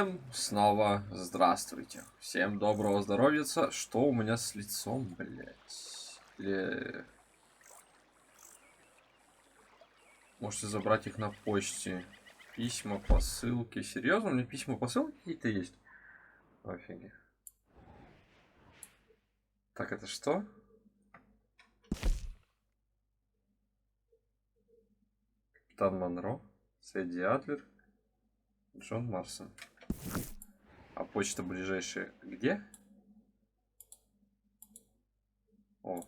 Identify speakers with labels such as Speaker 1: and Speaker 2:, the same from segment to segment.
Speaker 1: Всем снова здравствуйте. Всем доброго здоровья. Что у меня с лицом, блять? Или... Можете забрать их на почте. Письма, посылки. Серьезно? У меня письма, посылки какие-то есть? Офигеть. Так, это что? Капитан Монро, Сэдди Адлер, Джон Марсон. А почта ближайшая где? О.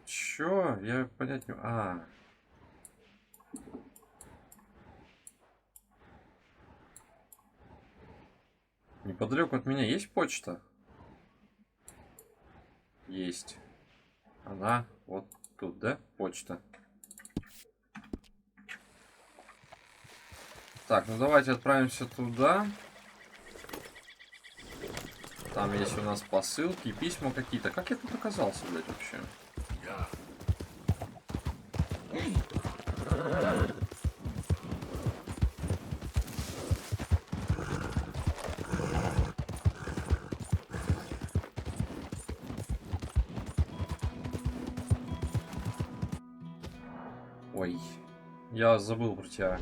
Speaker 1: Чё? Я понять не... Неподалеку от меня есть почта? Есть. Она вот тут, да? Почта. Так, ну давайте отправимся туда. Там есть у нас посылки, письма какие-то. Как я тут оказался, блядь, вообще? Ой, я забыл про тебя.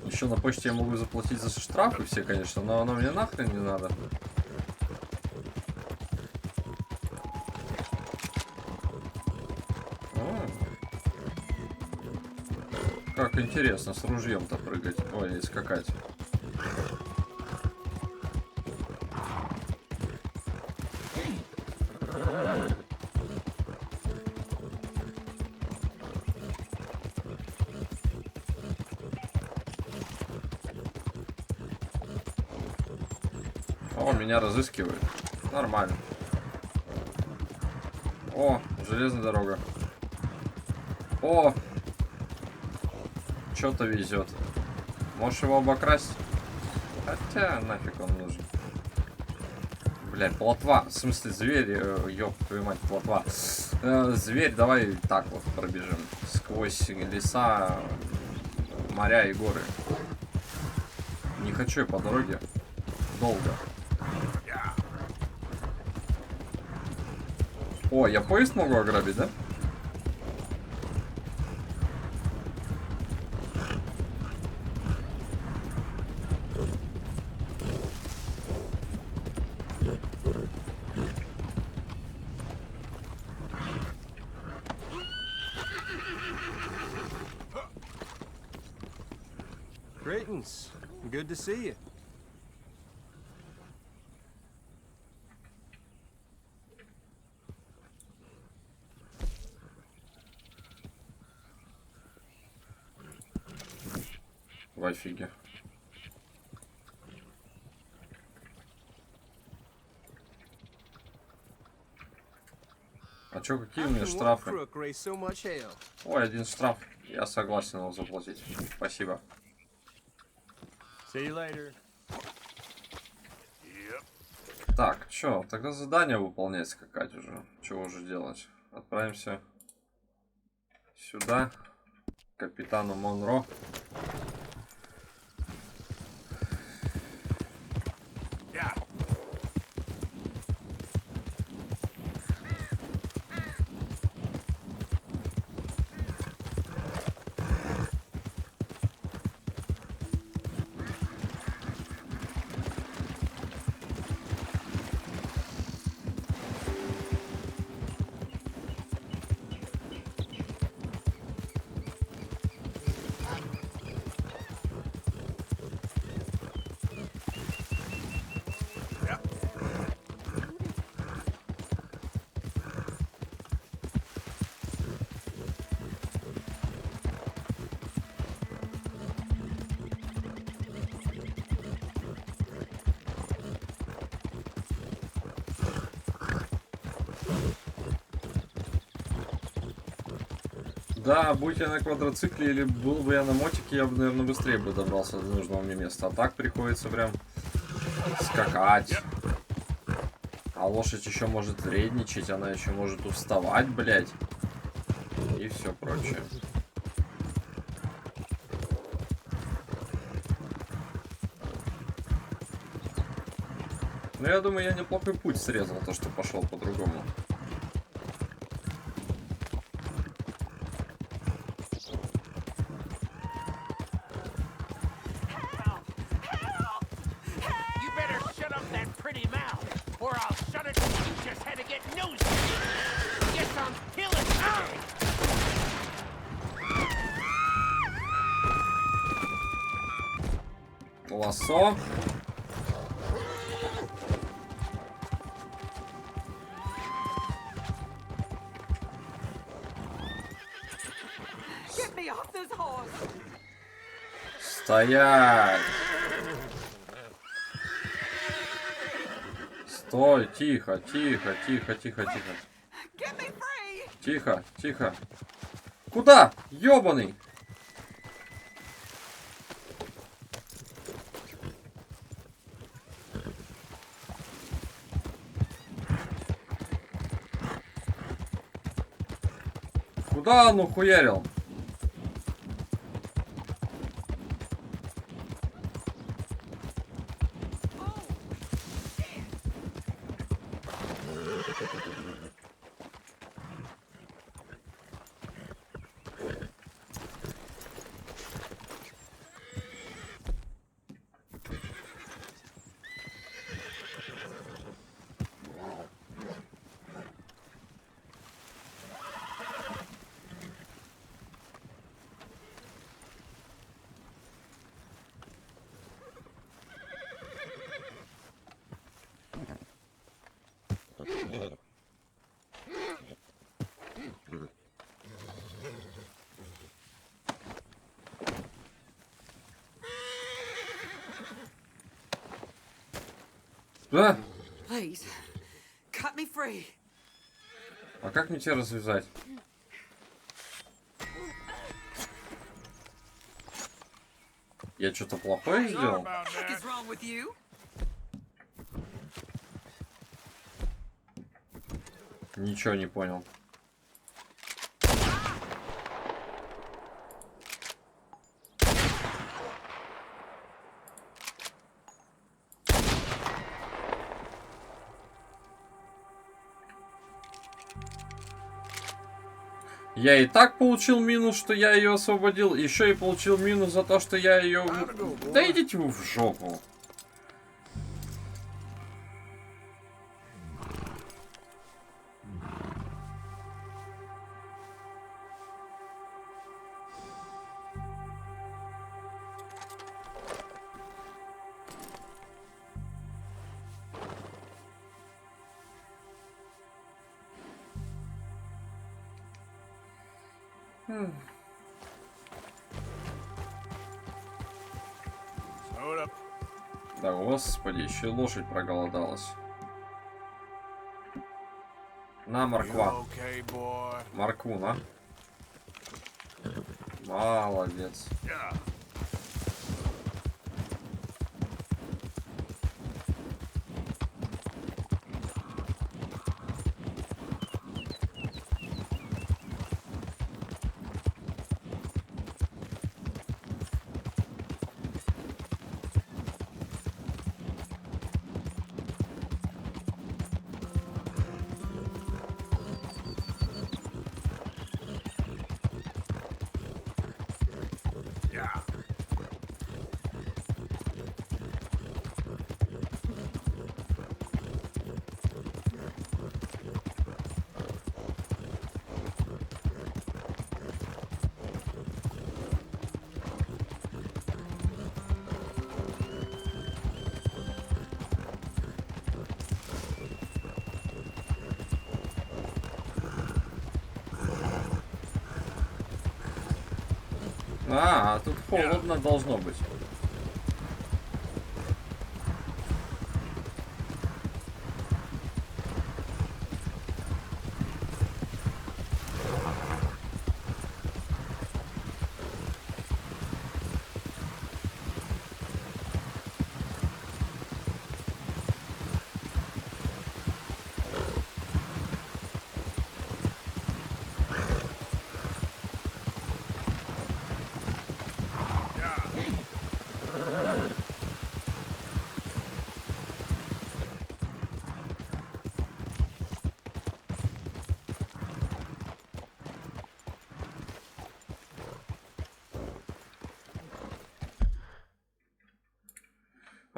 Speaker 1: Еще на почте я могу заплатить за штрафы все, конечно, но оно мне нахрен не надо. Как интересно с ружьем-то прыгать. Ой, скакать. О, меня разыскивают. Нормально. О, железная дорога. О, что-то везет. Можешь его обокрасть? Хотя нафиг он нужен. Блядь, плотва. В смысле, зверь. Ёб твою мать, плотва. Зверь, давай так вот пробежим. Сквозь леса, моря и горы. Не хочу я по дороге. Долго. О, я поезд могу ограбить, да?
Speaker 2: Greetings. Good to see you.
Speaker 1: В офиге. А чё, какие у меня штрафы? Ой, один штраф. Я согласен его заплатить. Спасибо. Так, чё, тогда задание выполнять, скакать уже. Чего уже делать? Отправимся сюда, к капитану Монро. Да, будь я на квадроцикле или был бы я на мотике, я бы, наверное, быстрее бы добрался до нужного мне места. А так приходится прям скакать. А лошадь еще может вредничать, она еще может уставать, блядь. И все прочее. Ну, я думаю, я неплохой путь срезал, то, что пошел по-другому. Лассо. Стоять! Стой, тихо, тихо, тихо, тихо, тихо. Тихо, тихо. Куда? Ёбаный! Куда он ухуярил? Да? А как мне тебя развязать? Я что-то плохое сделал? Ничего не понял. Я и так получил минус, что я ее освободил. Еще и получил минус за то, что я ее... Да идите вы в жопу. Да, господи, еще и лошадь проголодалась. На, морква. Моркву, на. Молодец. А тут холодно должно быть.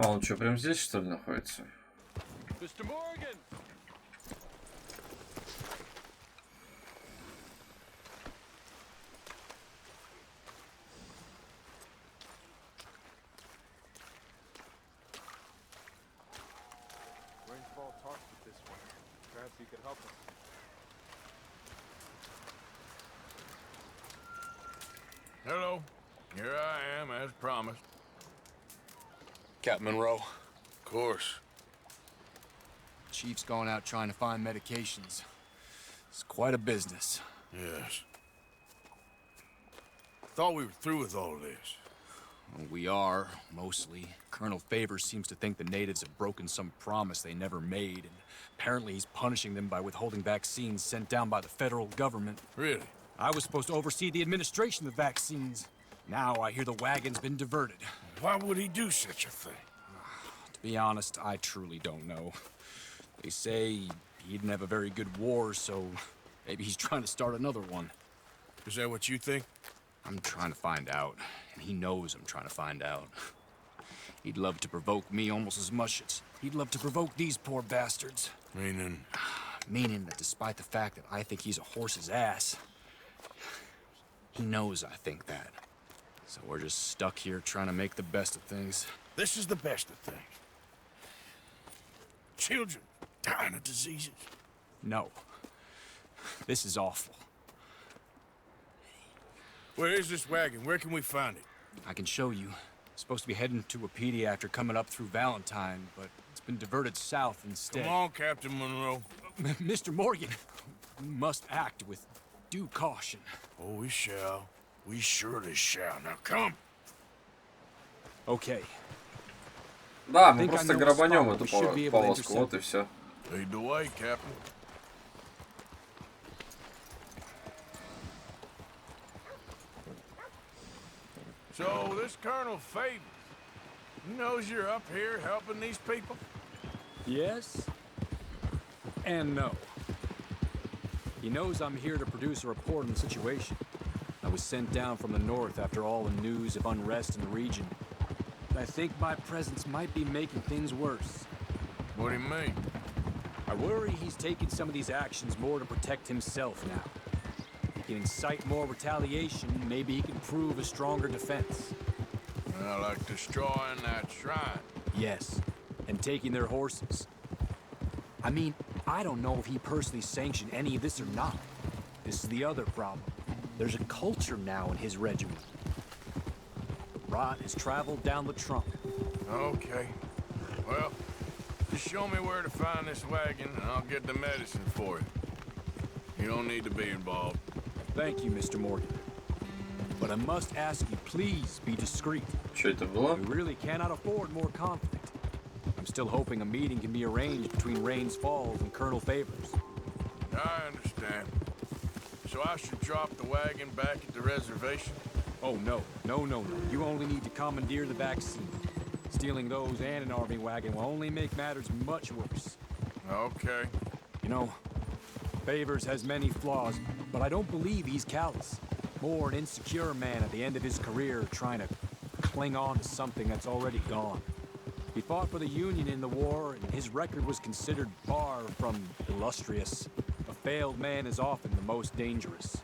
Speaker 1: А он что, прям здесь, что ли, находится?
Speaker 2: Mr. Morgan! Rainfall talks with this one. Perhaps you could help us.
Speaker 3: Hello. Here I am, as promised.
Speaker 4: Captain Monroe,
Speaker 3: Of course.
Speaker 4: Chief's going out trying to find medications. It's quite a business.
Speaker 3: Yes. Thought we were through with all this.
Speaker 4: Well, we are, mostly. Colonel Favors seems to think the natives have broken some promise they never made, and apparently he's punishing them by withholding vaccines sent down by the federal government.
Speaker 3: Really?
Speaker 4: I was supposed to oversee the administration of the vaccines. Now I hear the wagon's been diverted.
Speaker 3: Why would he do such a thing?
Speaker 4: To be honest, I truly don't know. They say he didn't have a very good war, so maybe he's trying to start another one.
Speaker 3: Is that what you think?
Speaker 4: I'm trying to find out, and he knows I'm trying to find out. He'd love to provoke me almost as much as he'd love to provoke these poor bastards.
Speaker 3: Meaning?
Speaker 4: Meaning that despite the fact that I think he's a horse's ass, he knows I think that. So we're just stuck here trying to make the best of things.
Speaker 3: This is the best of things. Children dying of diseases.
Speaker 4: No. This is awful.
Speaker 3: Where is this wagon? Where can we find it?
Speaker 4: I can show you. Supposed to be heading to a pediatric coming up through Valentine, but it's been diverted south instead.
Speaker 3: Come on, Captain Monroe.
Speaker 4: Mr. Morgan, we must act with due caution.
Speaker 3: Oh, we shall. We surely shall. Now come.
Speaker 4: Okay.
Speaker 1: Да, мы
Speaker 4: Think I
Speaker 1: просто
Speaker 4: know a
Speaker 1: грабанем
Speaker 4: spot
Speaker 1: эту
Speaker 4: we should be able to
Speaker 1: полоску, вот и
Speaker 4: intercept.
Speaker 1: все.
Speaker 3: Lead the way, Captain. So, this Colonel Favors, he knows you're up here helping these people?
Speaker 4: Yes and no. He knows I'm here to produce a report on the situation. I was sent down from the north after all the news of unrest in the region. I think my presence might be making things worse.
Speaker 3: What do you mean?
Speaker 4: I worry he's taking some of these actions more to protect himself now. He can incite more retaliation, maybe he can prove a stronger defense.
Speaker 3: Like destroying that shrine.
Speaker 4: Yes, and taking their horses. I mean, I don't know if he personally sanctioned any of this or not. This is the other problem. There's a culture now in his regiment. The rot has traveled down the trunk.
Speaker 3: Okay. Well, just show me where to find this wagon and I'll get the medicine for you. You don't need to be involved.
Speaker 4: Thank you, Mr. Morgan. But I must ask you, please be discreet.
Speaker 1: Что это было?
Speaker 4: We really cannot afford more conflict. I'm still hoping a meeting can be arranged between Rains Falls and Colonel Favors.
Speaker 3: I understand. So I should drop the wagon back at the reservation?
Speaker 4: Oh, no. No. You only need to commandeer the vaccine. Stealing those and an army wagon will only make matters much worse.
Speaker 3: Okay.
Speaker 4: You know, Favors has many flaws, but I don't believe he's callous. More an insecure man at the end of his career trying to cling on to something that's already gone. He fought for the Union in the war, and his record was considered far from illustrious. A failed man is often the most dangerous.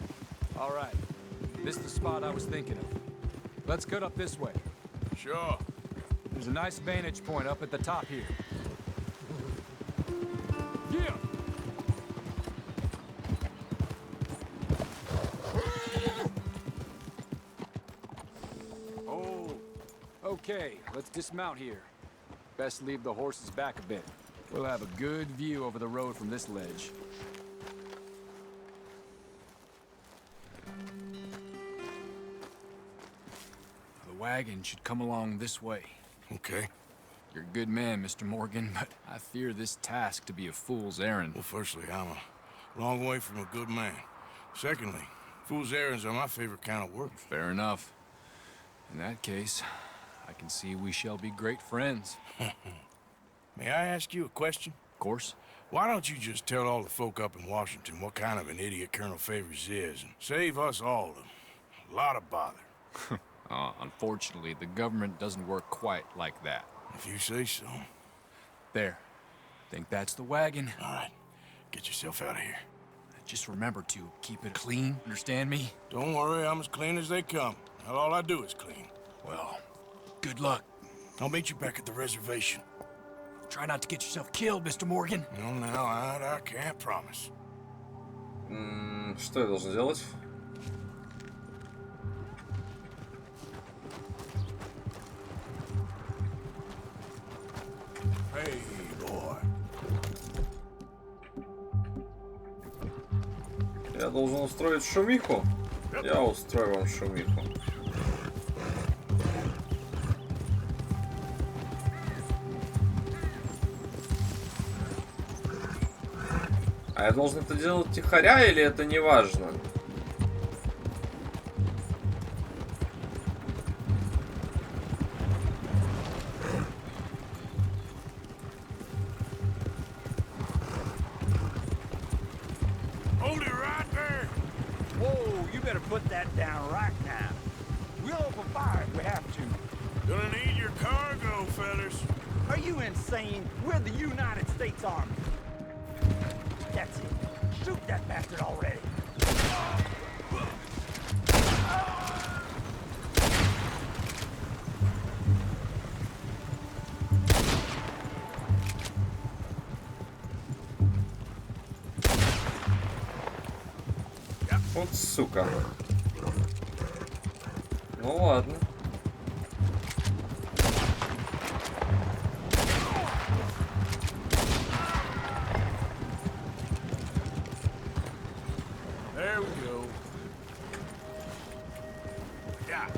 Speaker 4: All right, this is the spot I was thinking of. Let's cut up this way.
Speaker 3: Sure.
Speaker 4: There's a nice vantage point up at the top here. Yeah! Oh, okay, let's dismount here. Best leave the horses back a bit. We'll have a good view over the road from this ledge. The wagon should come along this way.
Speaker 3: Okay.
Speaker 4: You're a good man, Mr. Morgan, but I fear this task to be a fool's errand.
Speaker 3: Well, firstly, I'm a long way from a good man. Secondly, fool's errands are my favorite kind of work.
Speaker 4: Fair enough. In that case, I can see we shall be great friends.
Speaker 3: May I ask you a question?
Speaker 4: Of course.
Speaker 3: Why don't you just tell all the folk up in Washington what kind of an idiot Colonel Favors is and save us all a lot of bother?
Speaker 4: Unfortunately, the government doesn't work quite like that.
Speaker 3: If you say so.
Speaker 4: There. Think that's the wagon.
Speaker 3: All right, get yourself out of here.
Speaker 4: Just remember to keep it clean, understand me?
Speaker 3: Don't worry, I'm as clean as they come. Now, all I do is clean.
Speaker 4: Well, good luck.
Speaker 3: I'll meet you back at the reservation.
Speaker 4: Try not to get yourself killed, Mr. Morgan.
Speaker 3: No, now, I can't promise.
Speaker 1: Что я должен делать?
Speaker 3: Hey, boy.
Speaker 1: Я должен устроить шумиху? Я устрою вам шумиху. А я должен это делать тихоря или это не важно?
Speaker 3: Hold it right there.
Speaker 5: Whoa, you better put that down right now. We'll open fire if we have to.
Speaker 3: Gonna need your cargo, fellas.
Speaker 5: Are you insane? We're the United States Army. That's it. Shoot that bastard already.
Speaker 1: Вот сука. Ну ладно.
Speaker 3: There we go. Yeah.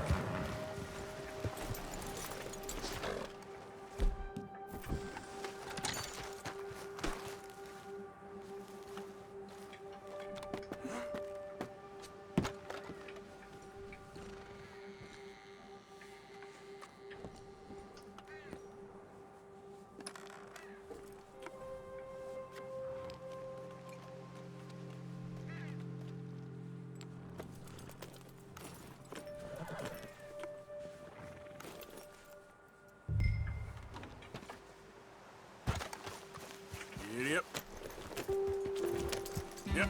Speaker 3: Yep. Yep.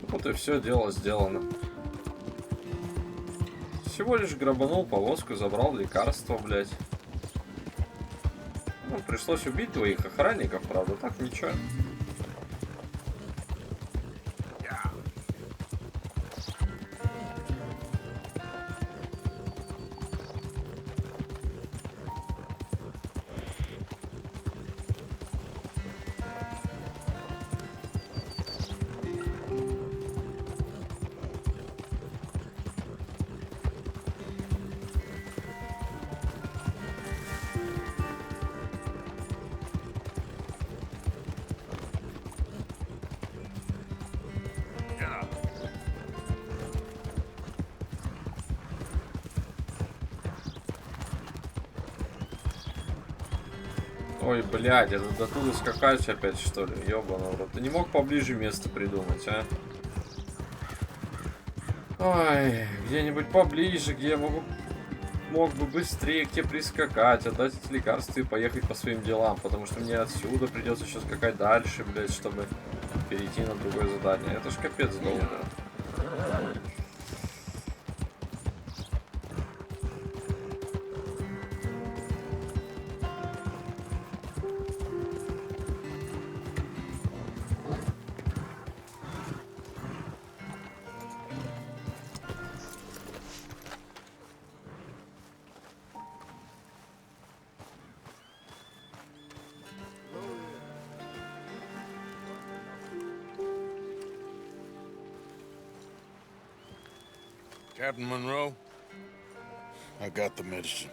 Speaker 1: Вот и все, дело сделано. Всего лишь грабанул повозку, забрал лекарства, блядь. Ну, пришлось убить двоих охранников, правда, так ничего. Ой, блядь, это до туда скакать опять, что ли? Ёбаный в рот. Ты не мог поближе место придумать, а? Ой, где-нибудь поближе, где я мог бы быстрее к тебе прискакать, отдать эти лекарства и поехать по своим делам. Потому что мне отсюда придется еще скакать дальше, блядь, чтобы перейти на другое задание. Это ж капец долго.
Speaker 3: Captain Monroe, I got the medicine.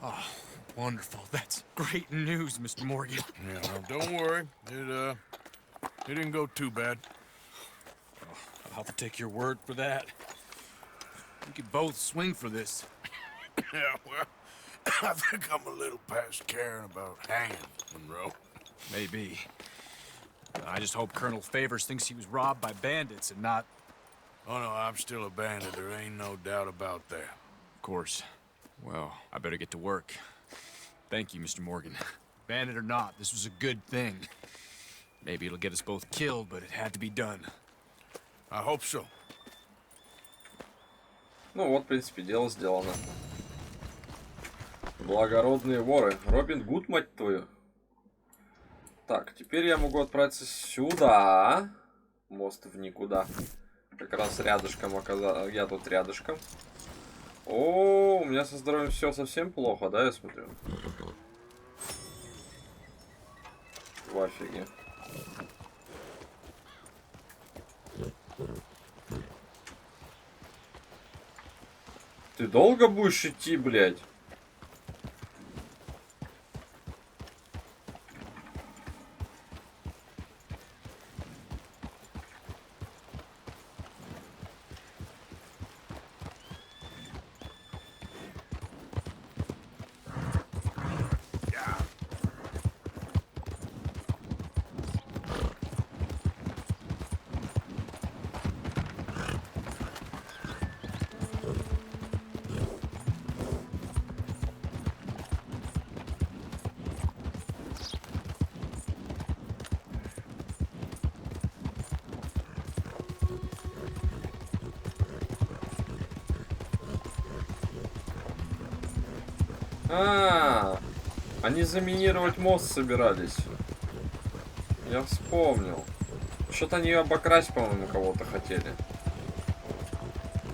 Speaker 4: Oh, wonderful. That's great news, Mr. Morgan.
Speaker 3: Yeah, well, don't worry. It didn't go too bad.
Speaker 4: I'll have to take your word for that. We could both swing for this.
Speaker 3: Yeah, well, I think I'm a little past caring about hanging, Monroe.
Speaker 4: Maybe. I just hope Colonel Favors thinks he was robbed by bandits and not...
Speaker 3: Oh, no, I'm still a bandit. There ain't no doubt about that.
Speaker 4: Of course. Well, I better get to work. Thank you, Mr. Morgan. Bandit or not, this was a good thing. Maybe it'll get us both killed, but it had to be done.
Speaker 3: I hope so.
Speaker 1: Ну вот, в принципе, дело сделано. Благородные воры. Робин Гуд, мать твою. Так, теперь я могу отправиться сюда. Мост в никуда. Как раз рядышком оказался. Я тут рядышком. О, у меня со здоровьем все совсем плохо, да, я смотрю? В офиге. Ты долго будешь идти, блядь? Они заминировать мост собирались. Я вспомнил. Что-то они обокрасть, по-моему, кого-то хотели.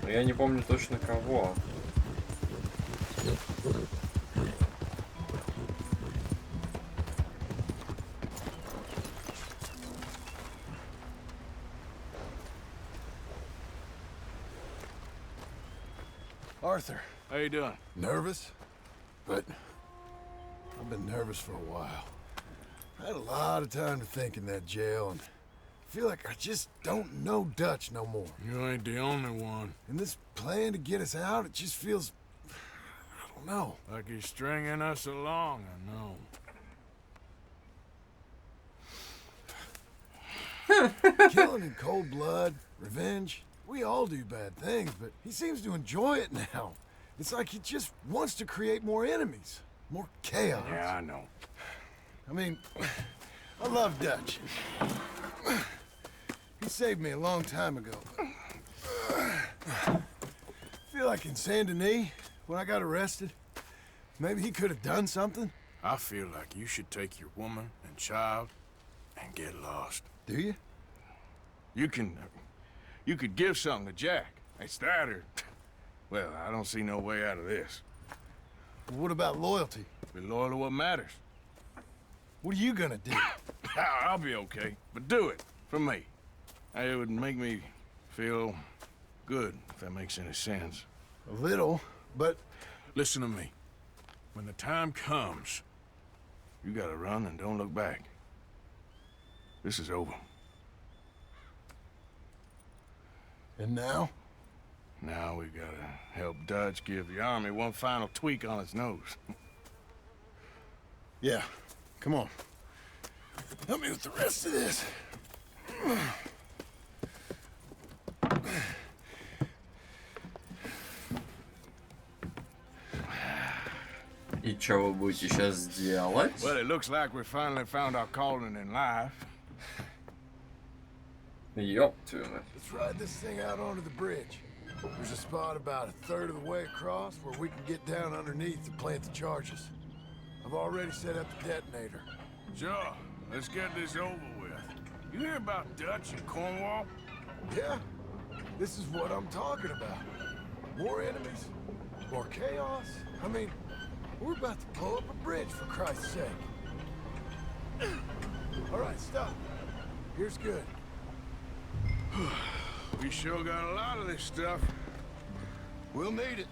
Speaker 1: Но я не помню точно кого.
Speaker 6: Arthur,
Speaker 3: How you doing?
Speaker 6: nervous? But I've been nervous for a while. I had a lot of time to think in that jail, and I feel like I just don't know Dutch no more.
Speaker 3: You ain't the only one.
Speaker 6: And this plan to get us out, it just feels... I don't know.
Speaker 3: Like he's stringing us along, I know.
Speaker 6: Killing in cold blood, revenge, we all do bad things, but he seems to enjoy it now. It's like he just wants to create more enemies, more chaos.
Speaker 3: Yeah, I know.
Speaker 6: I mean, I love Dutch. He saved me a long time ago. I feel like in Saint Denis, when I got arrested, maybe he could have done something.
Speaker 3: I feel like you should take your woman and child and get lost.
Speaker 6: Do you?
Speaker 3: You could give something to Jack. It's that or... Well, I don't see no way out of this.
Speaker 6: What about loyalty?
Speaker 3: Be loyal to what matters.
Speaker 6: What are you gonna do?
Speaker 3: I'll be okay, but do it for me. It would make me feel good, if that makes any sense.
Speaker 6: A little, but...
Speaker 3: Listen to me. When the time comes, you gotta run and don't look back. This is over.
Speaker 6: And now?
Speaker 3: Now we gotta help Dutch give the army one final tweak on its nose.
Speaker 6: Yeah, come on. Help me with the rest of this.
Speaker 1: И что вы будете сейчас делать?
Speaker 3: Well, it looks like we finally found our calling in life.
Speaker 1: Ёб твою мать.
Speaker 6: Let's ride this thing out onto the bridge. There's a spot about a third of the way across where we can get down underneath to plant the charges. I've already set up the detonator.
Speaker 3: Sure, let's get this over with. You hear about Dutch and Cornwall?
Speaker 6: Yeah, this is what I'm talking about. More enemies, more chaos. I mean, we're about to blow up a bridge, for Christ's sake. All right, stop. Here's good.
Speaker 3: We sure got a lot of this stuff.
Speaker 6: We'll need it.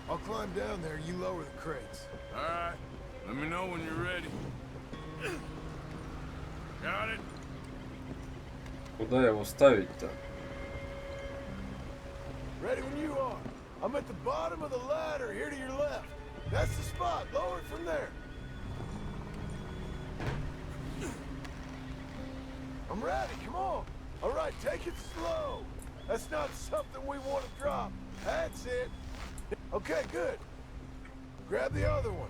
Speaker 6: I'll climb down there, you lower the crates.
Speaker 3: All right, let me know when you're ready. Got it?
Speaker 1: Куда его ставить-то?
Speaker 6: Ready when you are. I'm at the bottom of the ladder, here to your left. That's the spot. Lower it from there. I'm ready. Come on. All right, take it slow. That's not something we want to drop. That's it. Okay, good. Grab the other one.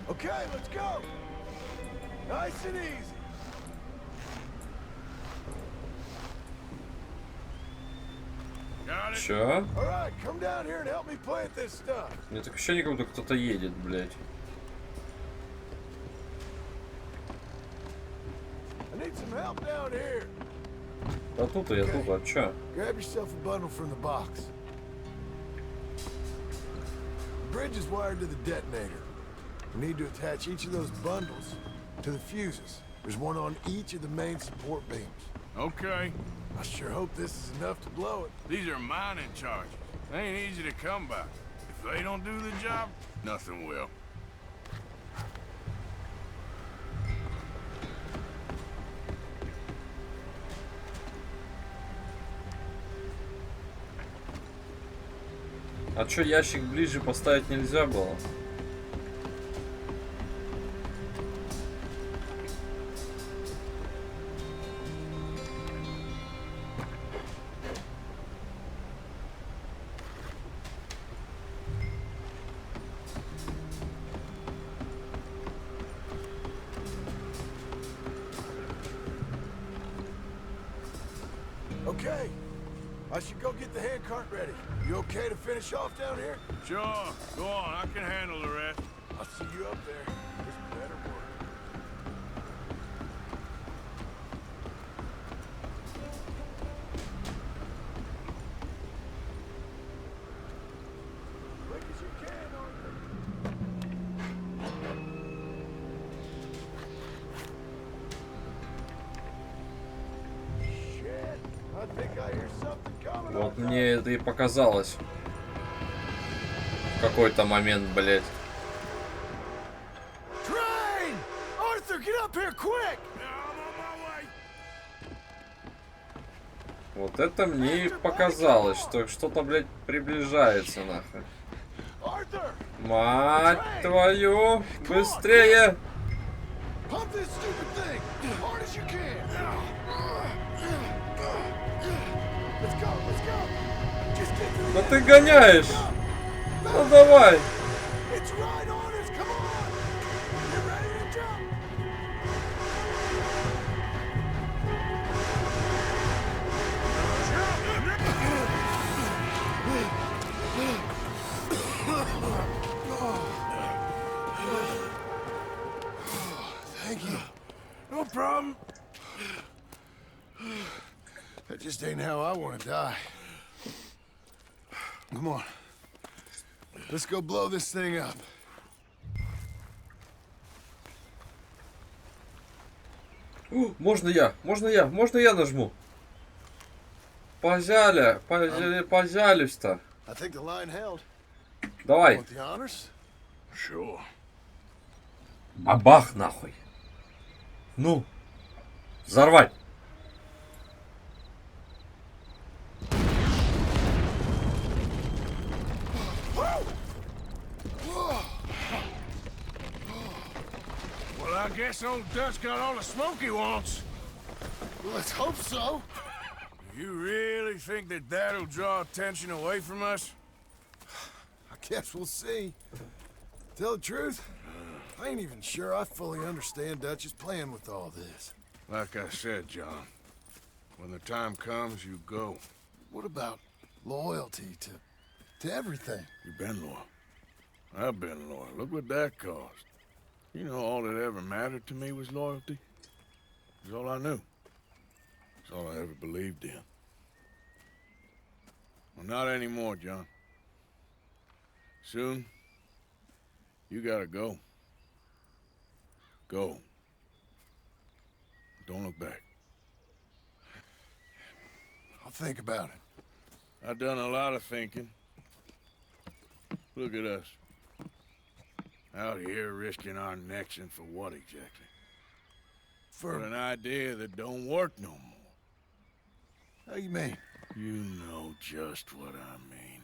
Speaker 6: Okay, let's go. Nice and easy.
Speaker 3: Got it.
Speaker 1: Чё?
Speaker 6: All right, come down here and help me plant this stuff.
Speaker 1: Мне так ощущение, как будто кто-то едет, блядь.
Speaker 6: I need some help down here.
Speaker 1: Да тут я тут, а чё?
Speaker 6: Grab yourself a bundle from the box. The bridge is wired to the detonator. We need to attach each of those bundles to the fuses. There's one on each of the main support beams.
Speaker 3: Okay.
Speaker 6: I sure hope this is enough to blow it.
Speaker 3: These are mining charges. They ain't easy to come by. If they don't do the job, nothing will.
Speaker 1: А чё, ящик ближе поставить нельзя было?
Speaker 6: Okay. I should go get the handcart ready. You okay to finish off down here?
Speaker 3: Sure. Go on. I can handle the rest.
Speaker 6: I'll see you up there. This better work. Quick as you can, Arthur. Shit. I think I hear something coming.
Speaker 1: Вот мне это и показалось. В какой-то момент, блядь.
Speaker 6: Train! Arthur, get up here quick!
Speaker 3: I'm on my way.
Speaker 1: Вот это мне и показалось, что что-то, блядь, приближается, нахуй.
Speaker 6: Arthur!
Speaker 1: Мать твою! Быстрее!
Speaker 6: Pump this stupid thing as hard as you can. Let's go, let's go. Just get to the
Speaker 1: Да
Speaker 6: end.
Speaker 1: ты гоняешь! Ну давай!
Speaker 6: It's right on us. Come on. You ready to jump? Thank you. No problem. That just ain't how I want to die. Come on. Let's go blow this thing up.
Speaker 1: Можно я нажму. Позялюсь-то.
Speaker 6: I think the line held.
Speaker 1: Давай.
Speaker 6: Want the honors?
Speaker 3: Sure.
Speaker 1: Бабах нахуй. Ну. Взорвать.
Speaker 3: Well, I guess old Dutch got all the smoke he wants.
Speaker 6: Let's hope so.
Speaker 3: You really think that that'll draw attention away from us?
Speaker 6: I guess we'll see. Tell the truth, I ain't even sure I fully understand Dutch's plan with all this.
Speaker 3: Like I said, John, when the time comes, you go.
Speaker 6: What about loyalty to everything?
Speaker 3: You've been loyal. I've been loyal. Look what that cost. You know, all that ever mattered to me was loyalty. It's all I knew. It's all I ever believed in. Well, not anymore, John. Soon, you gotta go. Go. Don't look back.
Speaker 6: I'll think about it.
Speaker 3: I've done a lot of thinking. Look at us. Out here risking our necks, and for what exactly? For an idea that don't work no more.
Speaker 6: How you mean?
Speaker 3: You know just what I mean.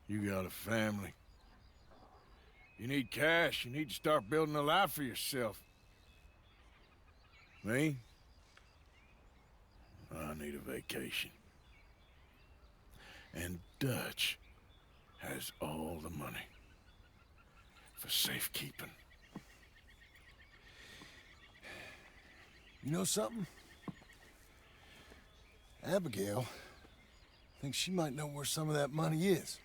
Speaker 3: You got a family. You need cash. You need to start building a life for yourself. Me? I need a vacation. And Dutch has all the money for safekeeping.
Speaker 6: You know something? Abigail thinks she might know where some of that money is.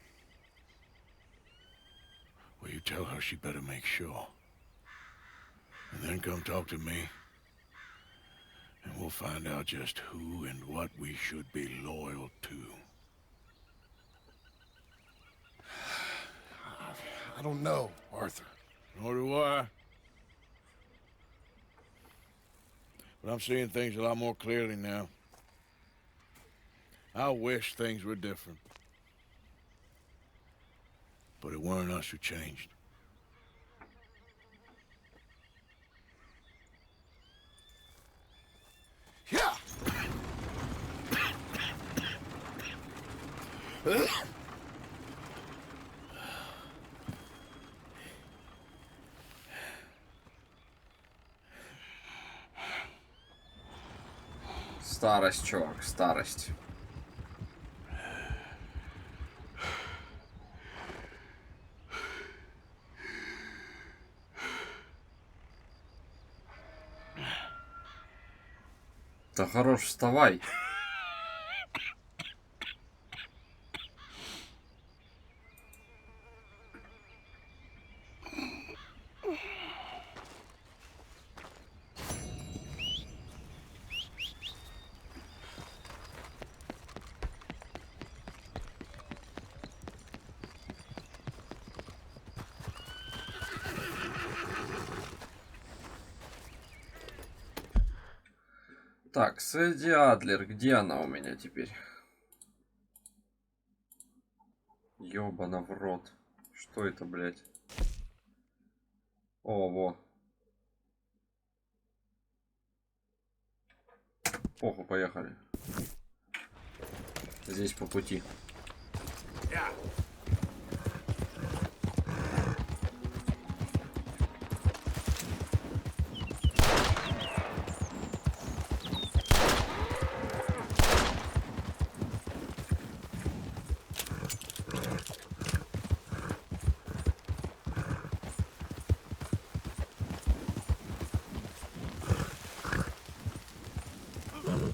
Speaker 3: Well, you tell her she better make sure. And then come talk to me. And we'll find out just who and what we should be loyal to.
Speaker 6: I don't know, Arthur.
Speaker 3: Nor do I. But I'm seeing things a lot more clearly now. I wish things were different. But it weren't us who changed.
Speaker 6: Yeah!
Speaker 1: Старость, чувак, старость. Да хорош, вставай. Так, Сэдди Адлер, где она у меня теперь? Ёбана в рот. Что это, блядь? О, во. Похуй, поехали. Здесь по пути.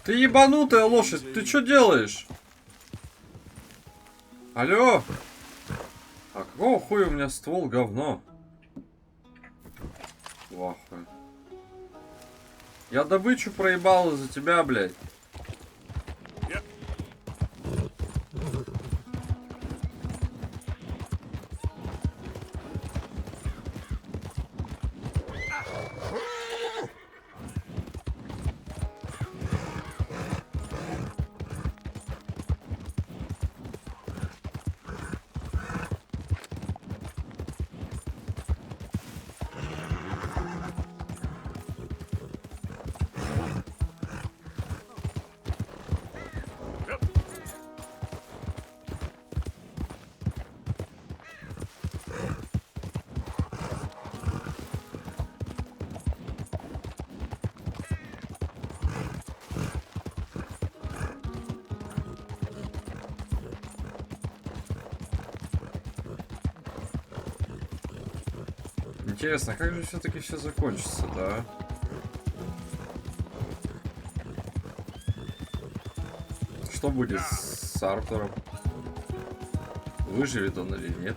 Speaker 1: Ты ебанутая лошадь, ты что делаешь? Алло? А какого хуя у меня ствол говно? Вахуй. Я добычу проебал из-за тебя, блядь. Интересно, как же все-таки все закончится, да? Что будет с Артуром? Выживет он или нет?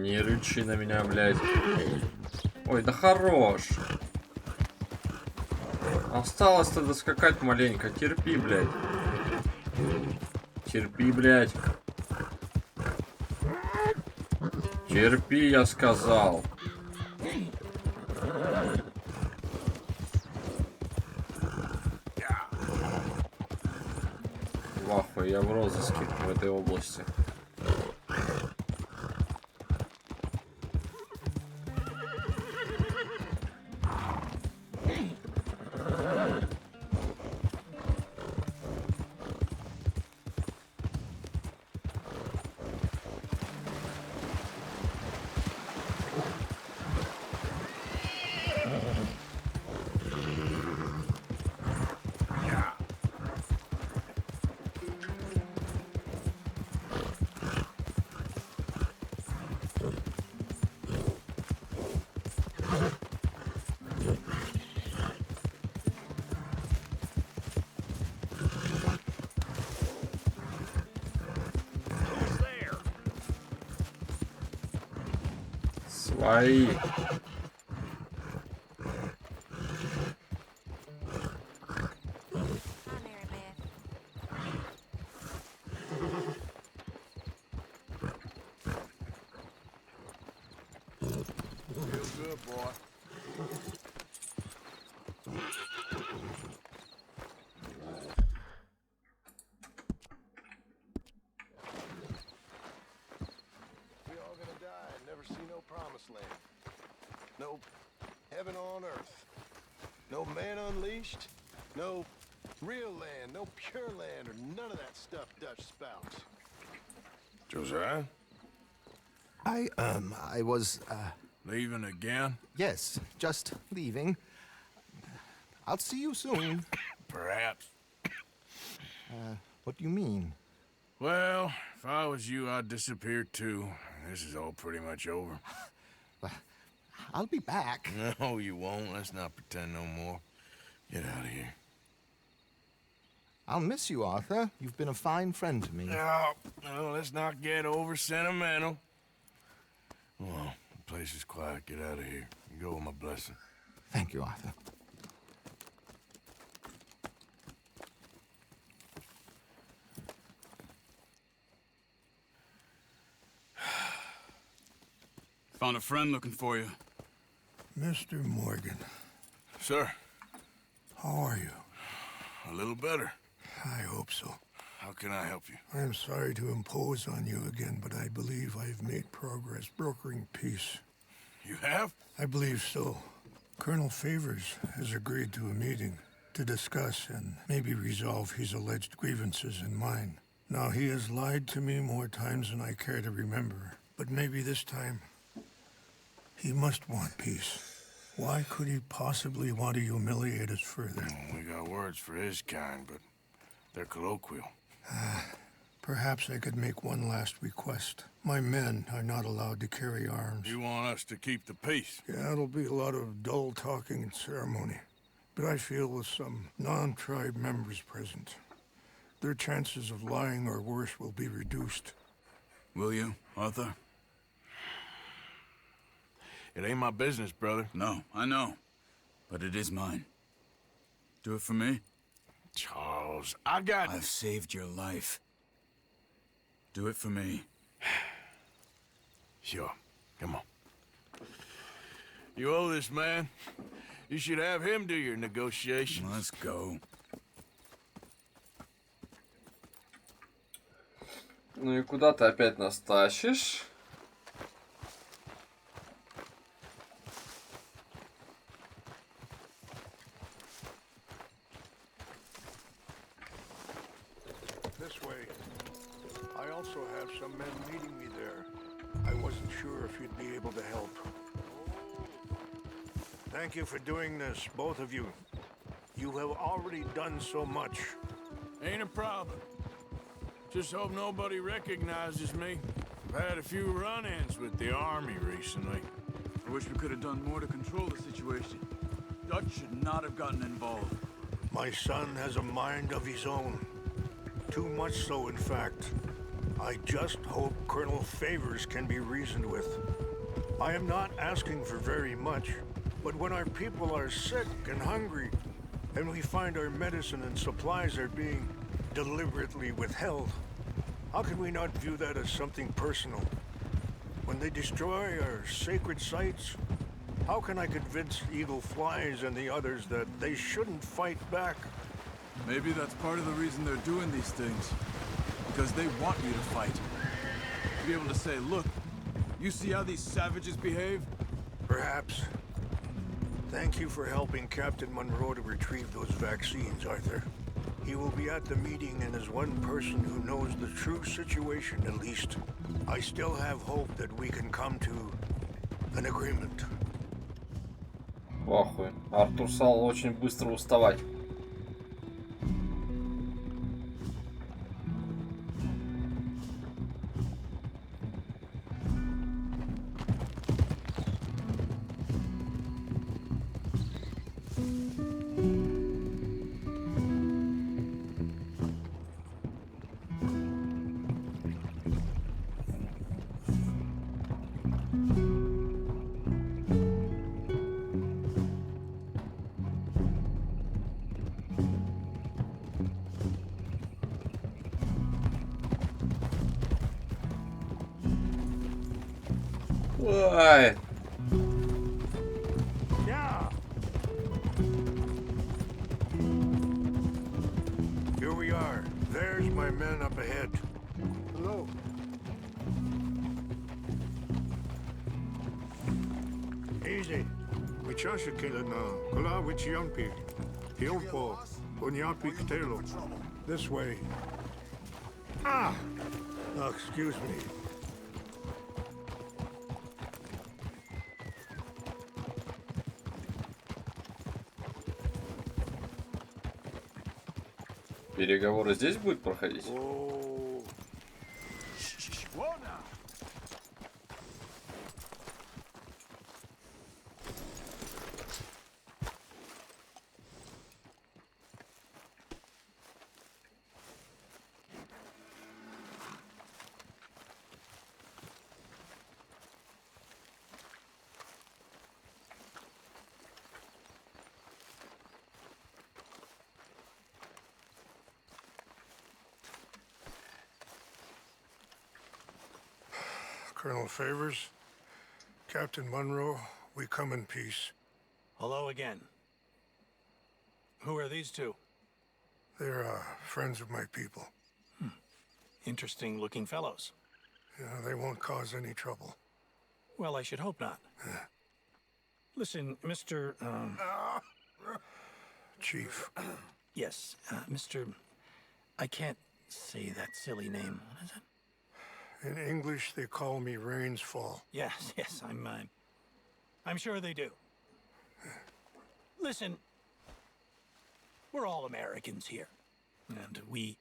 Speaker 1: Не рычи на меня, блядь. Ой, да хорош. Осталось-то доскакать маленько. Терпи, блядь. Терпи, блядь. Терпи, я сказал. Вахуй, я в розыске в этой области. Свои.
Speaker 6: No heaven on earth. No man unleashed. No real land. No pure land or none of that stuff Dutch spouts.
Speaker 3: Josiah?
Speaker 7: I was,
Speaker 3: Leaving again?
Speaker 7: yes, just leaving. I'll see you soon.
Speaker 3: Perhaps.
Speaker 7: What do you mean?
Speaker 3: Well, if I was you, I'd disappear too. This is all pretty much over.
Speaker 7: I'll be back.
Speaker 3: No, you won't. Let's not pretend no more. Get out of here.
Speaker 7: I'll miss you, Arthur. You've been a fine friend to me.
Speaker 3: No, let's not get over sentimental. Well, the place is quiet. Get out of here. You go with my blessing.
Speaker 7: Thank you, Arthur.
Speaker 8: Found a friend looking for you.
Speaker 6: Mr. Morgan,
Speaker 3: Sir,
Speaker 6: how are you?
Speaker 3: a little better.
Speaker 6: I hope so.
Speaker 3: How can I help you?
Speaker 6: I am sorry to impose on you again, but I believe I have made progress brokering peace.
Speaker 3: You have?
Speaker 6: I believe so. Colonel Favors has agreed to a meeting to discuss and maybe resolve his alleged grievances and mine. Now, he has lied to me more times than I care to remember, but maybe this time he must want peace. Why could he possibly want to humiliate us further?
Speaker 3: We got words for his kind, but they're colloquial.
Speaker 6: Perhaps I could make one last request. My men are not allowed to carry arms.
Speaker 3: You want us to keep the peace?
Speaker 6: Yeah, it'll be a lot of dull talking and ceremony. But I feel with some non-tribe members present, their chances of lying or worse will be reduced.
Speaker 8: Will you, Arthur?
Speaker 3: It ain't my business, brother.
Speaker 8: No, I know. But it is mine. Do it for me?
Speaker 3: Charles, I've
Speaker 8: saved your life. Do it for me.
Speaker 3: Sure. Come on. You owe this man. You should have him do your negotiations.
Speaker 8: Let's go.
Speaker 1: Ну и куда ты опять нас тащишь?
Speaker 6: This way. I also have some men meeting me there. I wasn't sure if you'd be able to help. Thank you for doing this, both of you. You have already done so much.
Speaker 3: Ain't a problem. Just hope nobody recognizes me. I've had a few run-ins with the army recently.
Speaker 8: I wish we could have done more to control the situation. Dutch should not have gotten involved.
Speaker 6: My son has a mind of his own. Too much so, in fact.
Speaker 9: I just hope Colonel Favors can be reasoned with. I am not asking for very much, but when our people are sick and hungry, and we find our medicine and supplies are being deliberately withheld, how can we not view that as something personal? When they destroy our sacred sites, how can I convince Eagle Flies and the others that they shouldn't fight back?
Speaker 8: Maybe that's part of the reason they're doing these things. Because they want you to fight. To be able to say, look, you see how these savages behave?
Speaker 9: Perhaps. Thank you for helping Captain Monroe to retrieve those vaccines, Arthur. He will be at the meeting and is one person who knows the true situation, at least. I still have hope that we can come to an agreement.
Speaker 1: Похуй. Артур стал очень быстро уставать. Ой.
Speaker 9: Yeah. Here we are. There's my men up ahead.
Speaker 6: Hello.
Speaker 9: Easy. We чаще на кола вичьямпи. Хилпо. Оньяпи ктело. This way. Ah! Oh, excuse me.
Speaker 1: Переговоры здесь будут проходить?
Speaker 9: Colonel Favors, Captain Monroe, we come in peace.
Speaker 10: Hello again. Who are these two?
Speaker 9: They're friends of my people.
Speaker 10: Interesting looking fellows.
Speaker 9: Yeah, they won't cause any trouble.
Speaker 10: Well, I should hope not. Listen, Mr.
Speaker 9: Chief.
Speaker 10: Yes, Mr. I can't say that silly name. What is it?
Speaker 9: In English, they call me Rainsfall.
Speaker 10: Yes, I'm sure they do. Listen, we're all Americans here, and we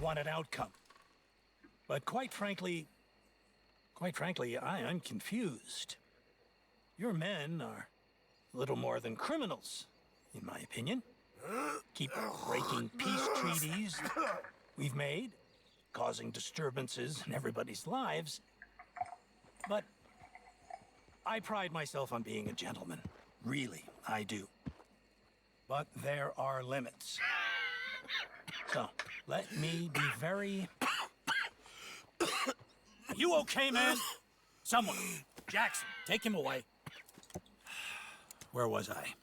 Speaker 10: want an outcome. But quite frankly, I'm confused. Your men are little more than criminals, in my opinion. Keep breaking peace treaties we've made, causing disturbances in everybody's lives. But I pride myself on being a gentleman. Really, I do. But there are limits. So, let me be very... Are you okay, man? Someone. Jackson, take him away. Where was I?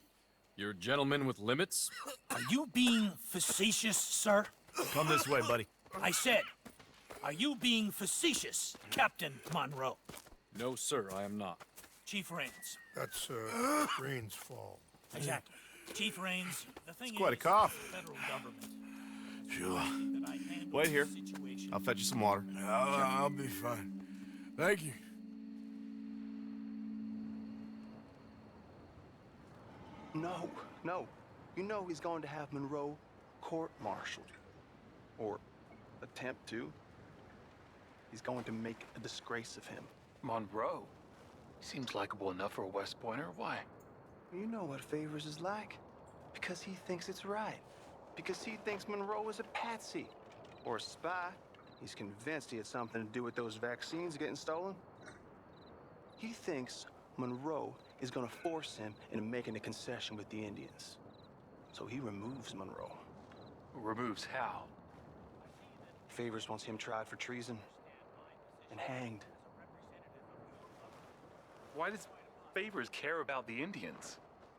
Speaker 4: You're a gentleman with limits?
Speaker 10: Are you being facetious, sir?
Speaker 4: Come this way, buddy.
Speaker 10: I said, are you being facetious, Captain Monroe?
Speaker 4: No, sir, I am not.
Speaker 10: Chief Rains.
Speaker 9: That's Rainsfall.
Speaker 10: Exactly. Chief Rains, the thing
Speaker 11: Quite a
Speaker 10: is,
Speaker 11: cough.
Speaker 10: the federal government.
Speaker 11: Sure.
Speaker 10: that I handle
Speaker 11: Wait here.
Speaker 10: the situation.
Speaker 11: I'll fetch you some water.
Speaker 6: I'll be fine. Thank you.
Speaker 12: No. You know he's going to have Monroe court-martialed. Or attempt to. He's going to make a disgrace of him.
Speaker 13: Monroe? Seems likable enough for a West Pointer. Why?
Speaker 12: You know what Favors is like. Because he thinks it's right. Because he thinks Monroe is a patsy. Or a spy. He's convinced he had something to do with those vaccines getting stolen. He thinks Monroe is gonna force him into making a concession with the Indians. So he removes Monroe.
Speaker 13: Removes how?
Speaker 12: Favors wants him tried for treason and hanged.
Speaker 13: Why does Favors care about the Indians?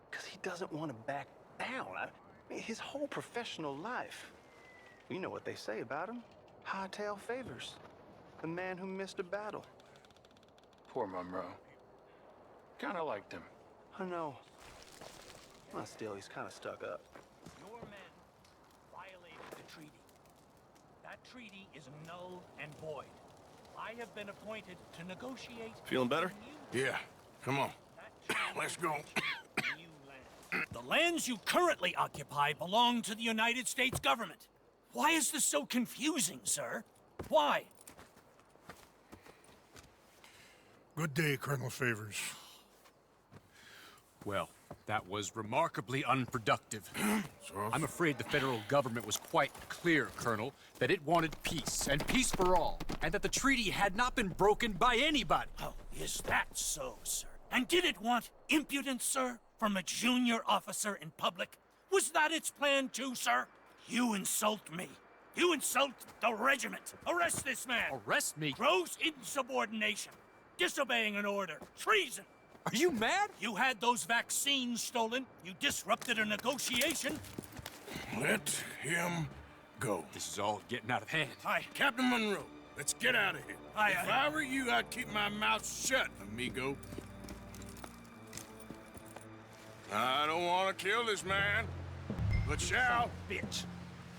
Speaker 12: Because he doesn't want to back down. I mean, his whole professional life. You know what they say about him. Hightail Favors. The man who missed a battle.
Speaker 13: Poor Monroe. Kinda liked him.
Speaker 12: I know. Well, still, he's kind of stuck up.
Speaker 10: Your men violated the treaty. That treaty is null and void. I have been appointed to negotiate.
Speaker 3: Feeling better? Yeah. Come on. Let's go.
Speaker 10: The lands you currently occupy belong to the United States government. Why is this so confusing, sir? Why?
Speaker 11: Good day, Colonel Favors.
Speaker 4: Well, that was remarkably unproductive. I'm afraid the federal government was quite clear, Colonel, that it wanted peace, and peace for all, and that the treaty had not been broken by anybody.
Speaker 10: Oh, is that so, sir? And did it want impudence, sir, from a junior officer in public? Was that its plan too, sir? You insult me. You insult the regiment. Arrest this man.
Speaker 4: Arrest me?
Speaker 10: Gross insubordination. Disobeying an order. Treason.
Speaker 4: Are you mad?
Speaker 10: You had those vaccines stolen. You disrupted a negotiation.
Speaker 3: Let him go.
Speaker 4: This is all getting out of hand.
Speaker 10: Aye.
Speaker 3: Captain Monroe, let's get out of here.
Speaker 10: Aye,
Speaker 3: If
Speaker 10: aye.
Speaker 3: I were you, I'd keep my mouth shut, amigo. I don't want to kill this man, but shall.
Speaker 10: Bitch.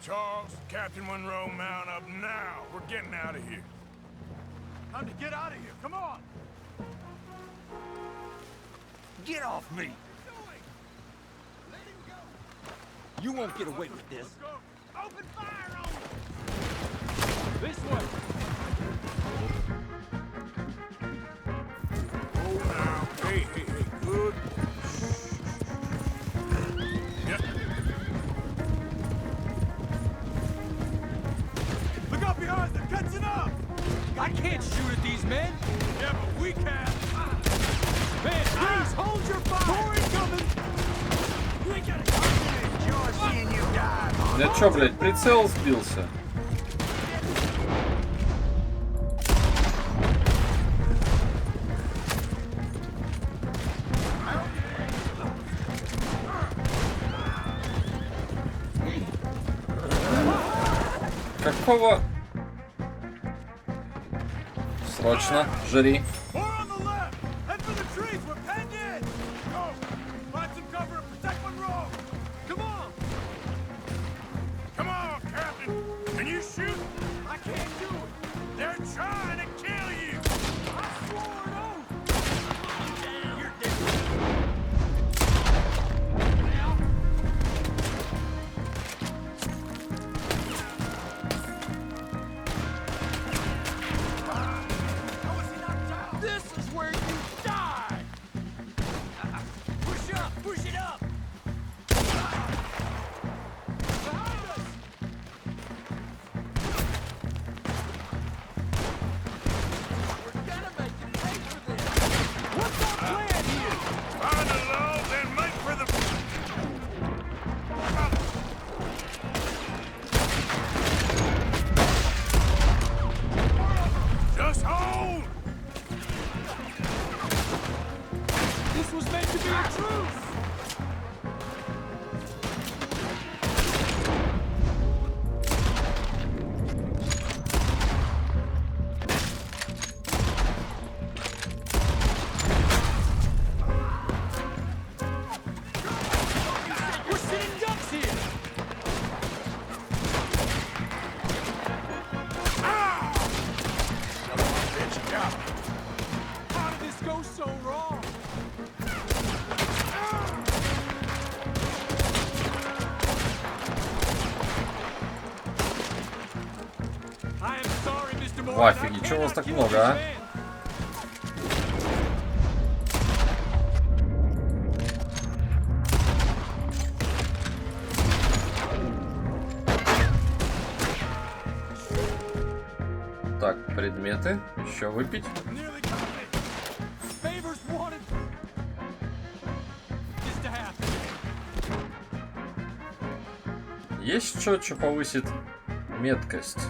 Speaker 3: Charles, Captain Monroe, mount up now. We're getting out of here.
Speaker 8: Time to get out of here. Come on.
Speaker 5: Get off me! You won't get away with this.
Speaker 8: Open fire on them.
Speaker 4: This way.
Speaker 3: Oh, now. Hey, good. Yep.
Speaker 8: Look out behind them. Catching up.
Speaker 4: I can't shoot at these men.
Speaker 8: Yeah, but we can.
Speaker 4: Man, please hold your fire. More incoming.
Speaker 10: You ain't got a
Speaker 5: Enjoy seeing you die.
Speaker 1: Да чё, блядь, прицел сбился. Какого? Срочно, жри.
Speaker 8: More on the left. Head for the trees. We're penned in. Go. Find some cover and protect Monroe. Come on.
Speaker 3: Come on, Captain. Can you shoot?
Speaker 8: I can't do it.
Speaker 3: They're trying to kill you.
Speaker 8: I swore an oath.
Speaker 10: You're dead.
Speaker 5: This is where you die!
Speaker 10: Push up. Push it up.
Speaker 8: Behind us.
Speaker 5: We're gonna make you pay for this!
Speaker 8: What's our plan here?
Speaker 3: Find the logs and make for the... Just hold!
Speaker 4: This was meant to be a truce. We're sitting ducks here. How did this go so wrong? I am sorry, Mr. Morgan.
Speaker 1: В афиге, чего вас так много, а? Так, предметы. Еще выпить. Есть что повысит меткость?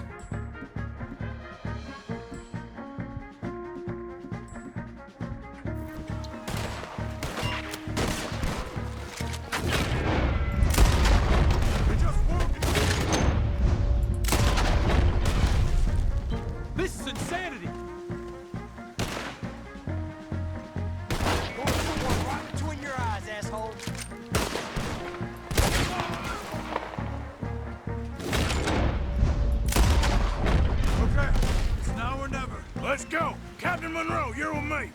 Speaker 3: Let's go! Captain Monroe, you're with me!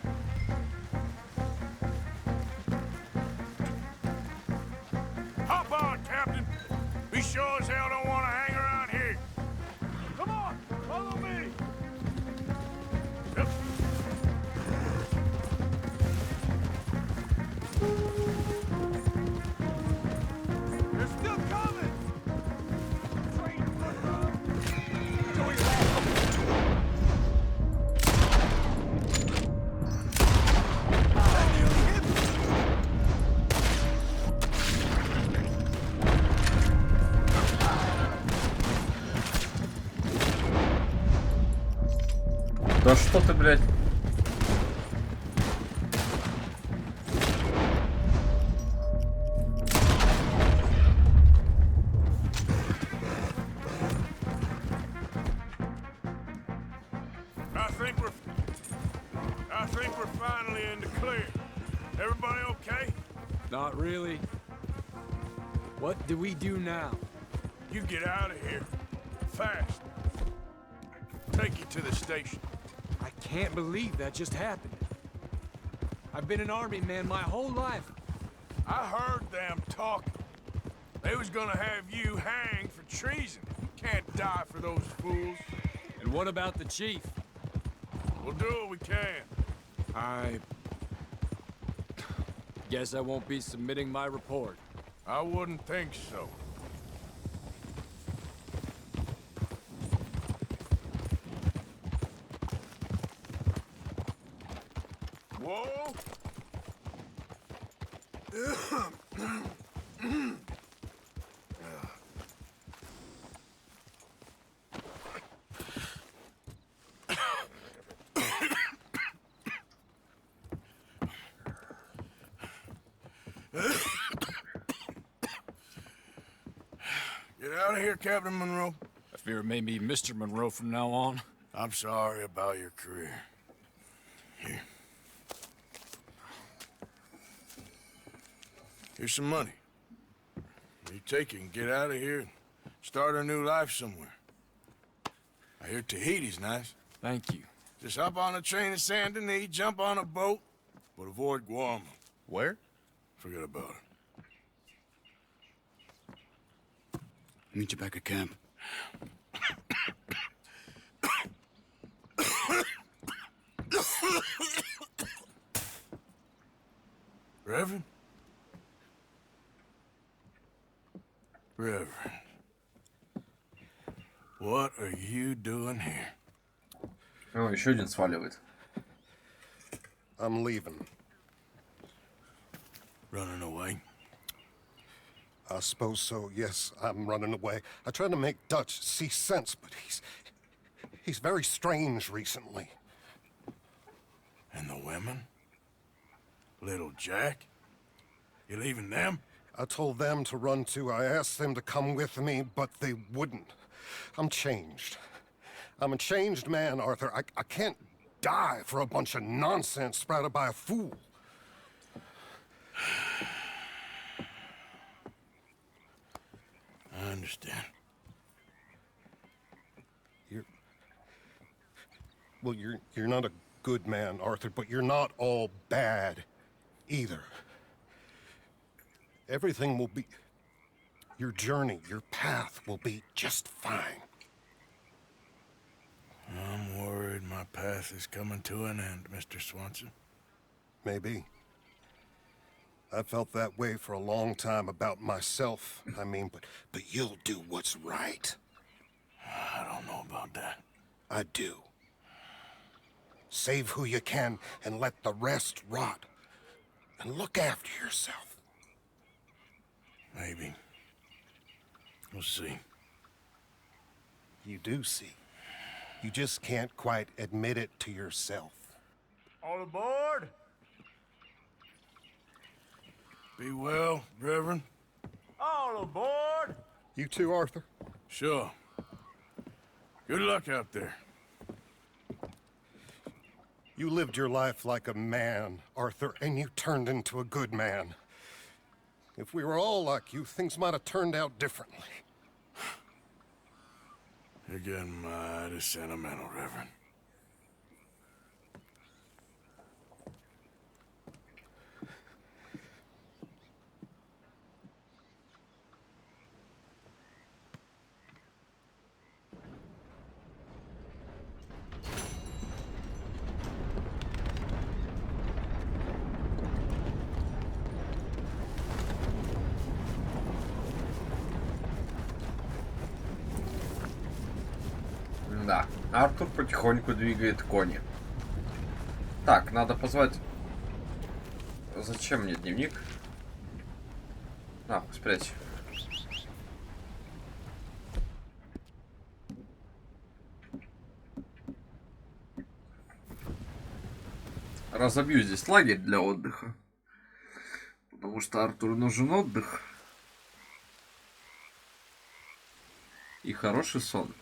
Speaker 3: Hop on, Captain! We sure as hell don't want to hang around here. Come on, follow me! Yep. They're still coming! Train Monroe! Go your last.
Speaker 1: Да что ты, блядь?
Speaker 3: I think we're finally in the clear. Everybody okay?
Speaker 4: Not really. What do we do now?
Speaker 3: You get out of here. Fast. Take you to the station.
Speaker 4: I can't believe that just happened. I've been an army man my whole life.
Speaker 3: I heard them talking. They was gonna have you hanged for treason. You can't die for those fools.
Speaker 4: And what about the chief?
Speaker 3: We'll do what we can.
Speaker 4: I guess I won't be submitting my report.
Speaker 3: I wouldn't think so. Whoa! Get out of here, Captain Monroe.
Speaker 4: I fear it may be Mr. Monroe from now on.
Speaker 3: I'm sorry about your career. Here. Here's some money. You take it and get out of here and start a new life somewhere. I hear Tahiti's nice.
Speaker 4: Thank you.
Speaker 3: Just hop on a train to Saint Denis, jump on a boat, but avoid Guam.
Speaker 8: Where?
Speaker 3: Forget about it.
Speaker 8: Meet you back at camp.
Speaker 3: Reverend? Reverend. What are you doing here?
Speaker 1: О, еще один сваливает.
Speaker 14: I'm leaving.
Speaker 3: Running away?
Speaker 14: I suppose so, yes, I'm running away. I tried to make Dutch see sense, but he's very strange recently.
Speaker 3: And the women? Little Jack? You leaving them?
Speaker 14: I told them to run too. I asked them to come with me, but they wouldn't. I'm changed. I'm a changed man, Arthur. I can't die for a bunch of nonsense sprouted by a fool.
Speaker 3: I understand.
Speaker 14: You're not a good man, Arthur, but you're not all bad either. Everything will be... Your journey, your path will be just fine.
Speaker 3: I'm worried my path is coming to an end, Mr. Swanson.
Speaker 14: Maybe. I felt that way for a long time about myself, I mean, but you'll do what's right.
Speaker 3: I don't know about that.
Speaker 14: I do. Save who you can and let the rest rot. And look after yourself.
Speaker 3: Maybe. We'll see.
Speaker 14: You do see. You just can't quite admit it to yourself.
Speaker 6: All aboard?
Speaker 3: Be well, Reverend.
Speaker 6: All aboard?
Speaker 14: You too, Arthur?
Speaker 3: Sure. Good luck out there.
Speaker 14: You lived your life like a man, Arthur, and you turned into a good man. If we were all like you, things might have turned out differently.
Speaker 3: You're getting mighty sentimental, Reverend.
Speaker 1: Да, Артур потихоньку двигает кони. Так, надо позвать... Зачем мне дневник? А, спрячь. Разобью здесь лагерь для отдыха. Потому что Артуру нужен отдых. И хороший сон.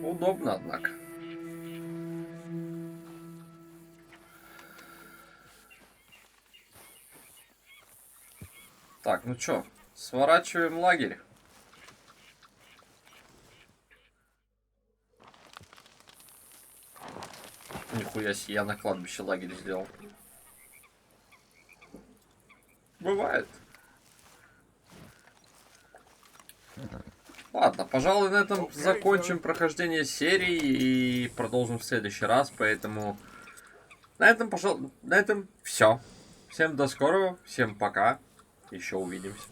Speaker 1: Удобно, однако. Так, ну чё, сворачиваем лагерь. Нихуя себе, я на кладбище лагерь сделал. Бывает. Ладно, пожалуй, на этом закончим прохождение серии и продолжим в следующий раз, поэтому На этом все. Всем до скорого, всем пока. Еще увидимся.